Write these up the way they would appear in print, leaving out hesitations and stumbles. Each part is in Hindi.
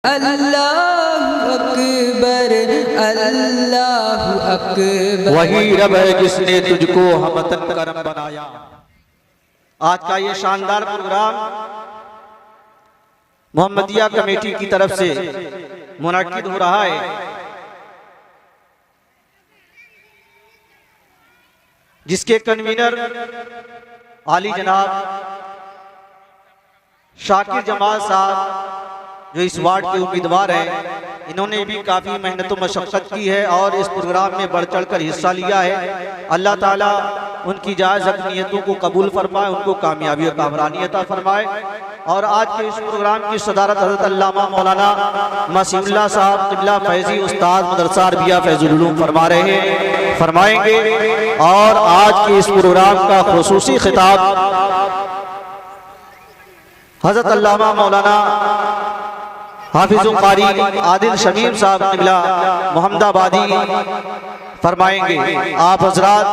अल्लाहु अकबर, अल्लाहु अकबर। वही रब है जिसने तुझको हमतन करम बनाया। आज का ये शानदार प्रोग्राम मोहम्मदिया कमेटी की तरफ से मुनाकिद हो रहा है, जिसके कन्वीनर आली जनाब शाकिर जमाल साहब जो इस वार्ड के उम्मीदवार हैं, इन्होंने भी काफ़ी मेहनत और मशक्क़त की है और इस प्रोग्राम में बढ़ चढ़ कर हिस्सा लिया है। अल्लाह ताला उनकी जायज़ नियतों को कबूल फरमाए, उनको कामयाबी और कामरानी अता फरमाए। और आज के इस प्रोग्राम की सदारत हज़रत अल्लामा मौलाना मसीहुल्लाह साहब क़िबला फैज़ी उस्ताद मदरसा अरबिया फैज़ुल उलूम फरमाएंगे। और आज के इस प्रोग्राम का खुसूसी खिताब हज़रत अल्लामा मौलाना हाफिज़ुल क़ारी आदिल शमीम साहब क़िबला मोहम्मदाबादी फरमाएंगे। आप हजरात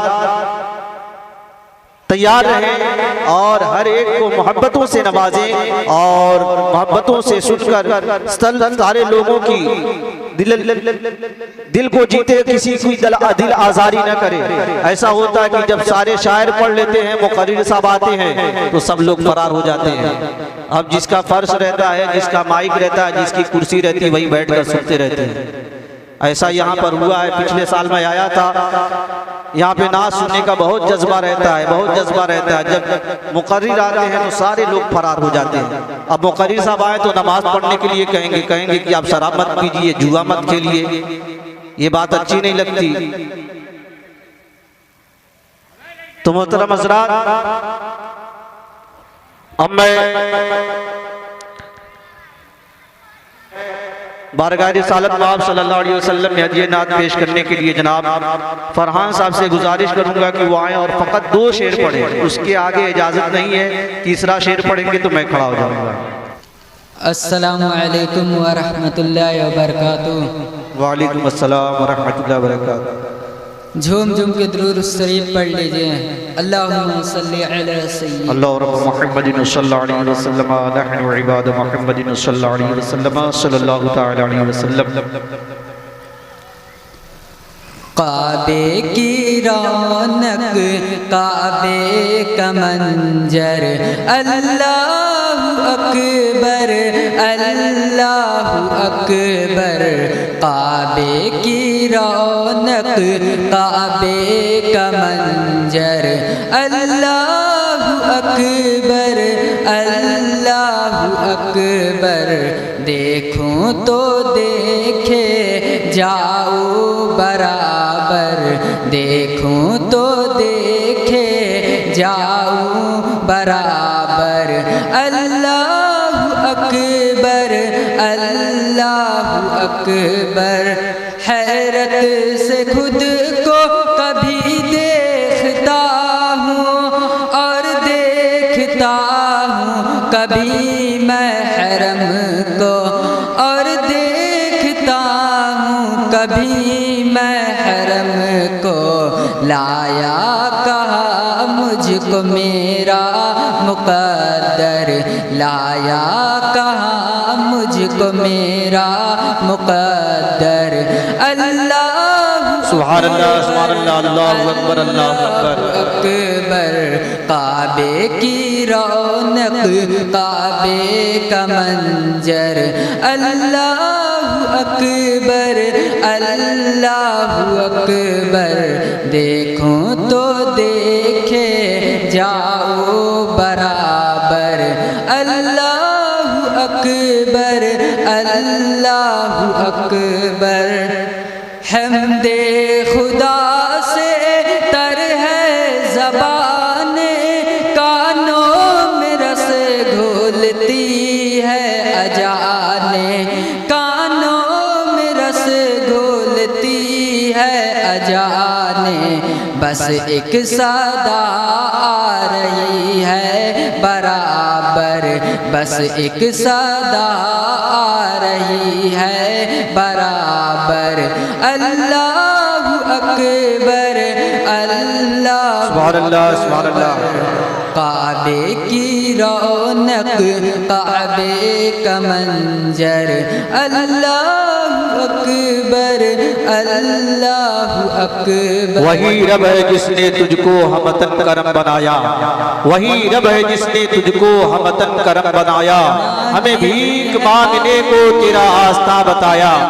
तैयार रहें और हर एक को मोहब्बतों से नवाजें और मोहब्बतों से सुनकर सारे लोगों की दिल को जीते, किसी की दिल आजारी न करे। ऐसा होता है कि जब सारे शायर पढ़ लेते हैं, मुक़र्रिर साहब आते हैं, तो सब लोग फरार हो जाते हैं। अब जिसका फर्श रहता है, जिसका माइक रहता है, जिसकी कुर्सी रहती है, वही बैठकर सुनते रहते हैं। ऐसा यहाँ पर हुआ है। पिछले साल में आया था, यहाँ पे नाच सुनने का बहुत जज्बा रहता है, बहुत जज्बा रहता है। जब मुक़र्रिर आते हैं तो सारे लोग फरार हो जाते हैं। अब मुक़र्रिर साहब आए तो नमाज पढ़ने के लिए कहेंगे कि आप शराब मत पीजिए, जुआ मत खेलिए, ये बात अच्छी नहीं लगती। तो मोहतरम हज़रात, अब मैं बारगाह रिसालत नवाब सल्लल्लाहु अलैहि वसल्लम में हदिया नात पेश करने के लिए जनाब फरहान साहब से गुजारिश करूंगा कि वो आएँ और फ़कत 2 शेर पढ़ें, उसके आगे इजाज़त नहीं है। तीसरा शेर पढ़ेंगे तो मैं खड़ा हो जाऊंगा। अस्सलामु अलैकुम व रहमतुल्लाहि व बरकातुहू। वालेकुम अस्सलाम व रहमतुल्लाहि व बरकातुहू। झूम झूम के दुरूद शरीफ पढ़ लीजिए। अल्लाहुम्मा सल्ली अला सय्यिद अल्लाह रब्ब मुहम्मदिन सल्लल्लाहु अलैहि वसल्लम नहनु इबाद मुहम्मदिन सल्लल्लाहु अलैहि वसल्लम सल्लल्लाहु तआला अलैहि वसल्लम। काबे की रौनक, काबे का मंजर, अल्लाहु अकबर, अल्लाहु अकबर। काबे की रौनक, काबे का मंजर, अल्लाहु अकबर, अल्लाहु अकबर। देखूं तो देखे जाओ बराबर, देखूं तो देखे जाऊं बराबर। अल्लाहु अकबर, अल्लाहु अकबर। हैरत से खुद को कभी देखता हूँ और देखता हूँ कभी महरम को, और देखता हूँ कभी महरम को। लाया कहाँ मुझको मेरा मुक़द्दर, लाया कहाँ मुझको मेरा मुक़द्दर। अल्लाह सुभान अल्लाह, सुभान अल्लाह, अल्लाहु अकबर, अल्लाहु अकबर। काबे की रौनक, काबे का मंजर, अल्लाहु अकबर, अल्लाहु अकबर। देखूं तो देखे जाओ बराबर। अल्लाहु अकबर, अल्लाहु अकबर। हमदे खुदा से तर है ज़बाने, कानों में रस घोलती है अजाने, कानों में रस घोलती है अजाने। बस एक सदा आ रही है बराबर, बस एक सदा आ रही है बराबर। अल्लाहु अकबर, अल्लाह सुभान अल्लाह, सुभान अल्लाह। काबे की रौनक काबे का मंजर। अल्लाहु अकबर अल्लाहु अकबर। वही रब है जिसने तुझको हमतन करम बनाया, वही रब है जिसने तुझको हमतन करम बनाया, हमें भीख मांगने को तेरा आस्था बताया।